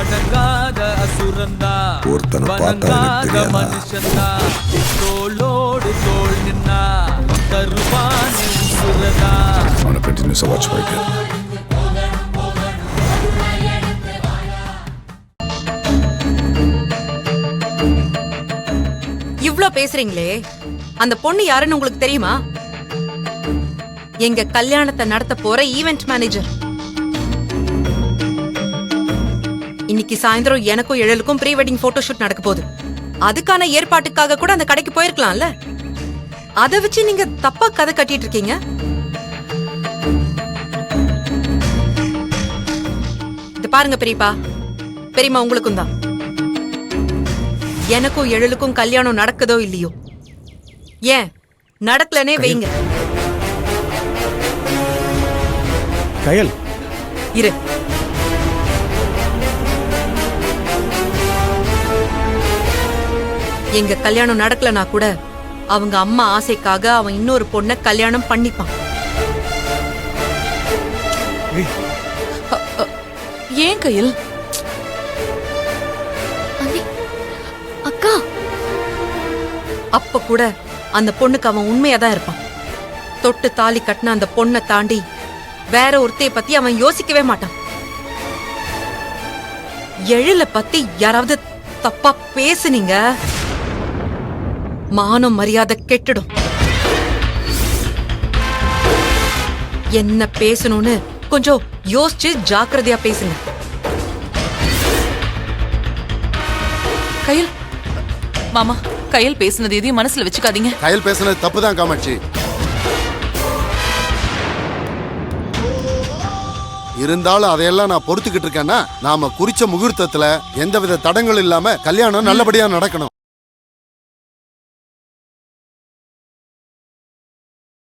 அடங்காத அசுரந்தா வணங்காத மனுஷந்தா தோளோடு தோள் நின்னா தருவானே உசுரதா. அவனை கண்டினியூஸா வாட்ச் பண்ணிக்க. இவ்ளோ பேசுறீங்களே, அந்த பொண்ணு யாருன்னு உங்களுக்கு தெரியுமா? எங்க கல்யாணத்தை நடத்த போற ஈவென்ட் மேனேஜர். இன்னைக்கு சாயந்தரம் எனக்கும் எழலுக்கும் ப்ரீ வெட்டிங் போட்டோ ஷூட் நடக்க போகுது. அதுக்கான ஏற்பாட்டுக்காக கூட அந்த கடைக்கு போயிருக்கலாம்ல. அதை வச்சு நீங்க தப்பா கதை கட்டிட்டு இருக்கீங்க. இது பாருங்க பெரியப்பா, பெரியம்மா உங்களுக்கும் தான். எனக்கும் எழலுக்கும் கல்யாணம் நடக்குதோ இல்லையோ, ஏன் நடக்கலனே வைங்க. கயல் இரு. எங்க கல்யாணம் நடக்கலனா கூட அவங்க அம்மா ஆசைக்காக அவன் இன்னொரு பொண்ண கல்யாணம் பண்ணிப்பான். ஏன் கையில்? அக்கா, அப்ப கூட அந்த பொண்ணுக்கு அவன் உண்மையாதான் இருப்பான். தொட்டு தாலி கட்டின அந்த பொண்ணை தாண்டி வேற ஒருத்தைய பத்தி அவன் யோசிக்கவே மாட்டான். எழில பத்தி யாராவது தப்பா பேசுனீங்க, மானம் மரியாதை கெட்டுடும். என்ன பேசணும்னு கொஞ்சம் யோசிச்சு ஜாக்கிரதையா பேசுங்க. கையில் மாமா, கையில் பேசுனது எதையும் மனசுல வச்சுக்காதீங்க. கையில் பேசுனது தப்புதான் காமாட்சி. இருந்தாலும் அதையெல்லாம் நான் பொறுத்துக்கிட்டு இருக்கேன்னா, நாம குறிச்ச முகூர்த்தத்துல எந்தவித தடங்களும் இல்லாம கல்யாணம் நல்லபடியா நடக்கணும்.